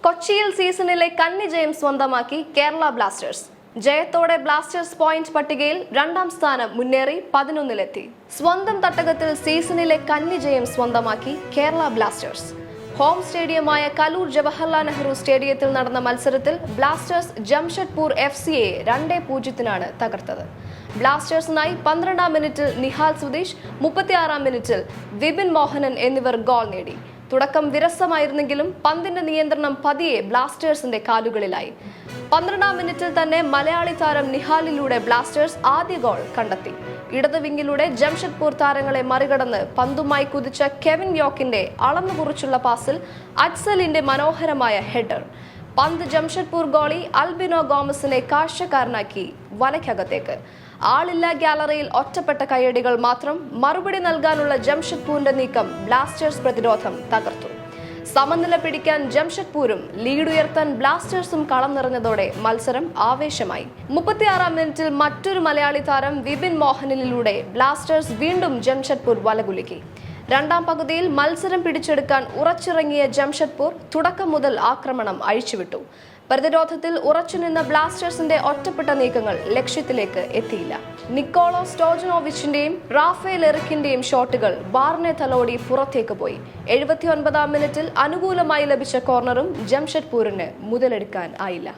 കൊച്ചിയിൽ സീസണിലെ കന്നി ജയം സ്വന്തമാക്കി കേരള ബ്ലാസ്റ്റേഴ്സ്. ജയത്തോടെ ബ്ലാസ്റ്റേഴ്സ് പോയിന്റ് പട്ടികയിൽ രണ്ടാം സ്ഥാനം മുന്നേറി 11-ലെത്തി. സ്വന്തം തട്ടകത്തിൽ സീസണിലെ കന്നി ജയം സ്വന്തമാക്കി കേരള ബ്ലാസ്റ്റേഴ്സ്. ഹോം സ്റ്റേഡിയമായ കലൂർ ജവഹർലാൽ നെഹ്റു സ്റ്റേഡിയത്തിൽ നടന്ന മത്സരത്തിൽ ബ്ലാസ്റ്റേഴ്സ് ജംഷഡ്പൂർ FC-യെ 2-0 തകർത്തത്. ബ്ലാസ്റ്റേഴ്സിനായി 12-ാം മിനിറ്റിൽ നിഹാൽ സുധീഷ്, 36-ാം മിനിറ്റിൽ വിപിൻ മോഹനൻ എന്നിവർ ഗോൾ നേടി. തുടക്കം വിരസമായിരുന്നെങ്കിലും പന്തിന്റെ നിയന്ത്രണം പതിയെ ബ്ലാസ്റ്റേഴ്സിന്റെ കാലുകളിലായി. 12-ാം മിനിറ്റിൽ തന്നെ മലയാളി താരം നിഹാലിലൂടെ ബ്ലാസ്റ്റേഴ്സ് ആദ്യ ഗോൾ കണ്ടെത്തി. ഇടത് വിങ്ങിലൂടെ ജംഷഡ്പൂർ താരങ്ങളെ മറികടന്ന് പന്തുമായി കുതിച്ച കെവിൻ യോക്കിന്റെ അളന്നുകുറിച്ചുള്ള പാസിൽ അജ്സലിന്റെ മനോഹരമായ ഹെഡർ. പന്ത് ജംഷഡ്പൂർ ഗോളി അൽബിനോ ഗോമസിനെ കാഴ്ചക്കാരനാക്കി വലയ്ക്കകത്തേക്ക്. ആളില്ലാ ഗാലറിയിൽ ഒറ്റപ്പെട്ട കയ്യടികൾ മാത്രം. മറുപടി നൽകാനുള്ള ജംഷഡ്പൂരിന്റെ നീക്കം ബ്ലാസ്റ്റേഴ്സ് പ്രതിരോധം തകർത്തു. സമനില പിടിക്കാൻ ജംഷഡ്പൂരും ലീഡ് ഉയർത്താൻ ബ്ലാസ്റ്റേഴ്സും കളം നിറഞ്ഞതോടെ മത്സരം ആവേശമായി. 36-ാം മിനിറ്റിൽ മറ്റൊരു മലയാളി താരം വിപിൻ മോഹനിലൂടെ ബ്ലാസ്റ്റേഴ്സ് വീണ്ടും ജംഷഡ്പൂർ വലകുലുക്കി. രണ്ടാം പകുതിയിൽ മത്സരം പിടിച്ചെടുക്കാൻ ഉറച്ചിറങ്ങിയ ജംഷഡ്പൂർ തുടക്കം മുതൽ ആക്രമണം അഴിച്ചുവിട്ടു. പ്രതിരോധത്തിൽ ഉറച്ചുനിന്ന ബ്ലാസ്റ്റേഴ്സിന്റെ ഒറ്റപ്പെട്ട നീക്കങ്ങൾ ലക്ഷ്യത്തിലേക്ക് എത്തിയില്ല. നിക്കോളോ സ്റ്റോജനോവിച്ചിന്റെയും റാഫേൽ എറിക്കിന്റെയും ഷോട്ടുകൾ ബാറിനെ തലോടി പുറത്തേക്ക് പോയി. 79-ാം മിനിറ്റിൽ അനുകൂലമായി ലഭിച്ച കോർണറും ജംഷഡ്പൂരിന് മുതലെടുക്കാൻ ആയില്ല.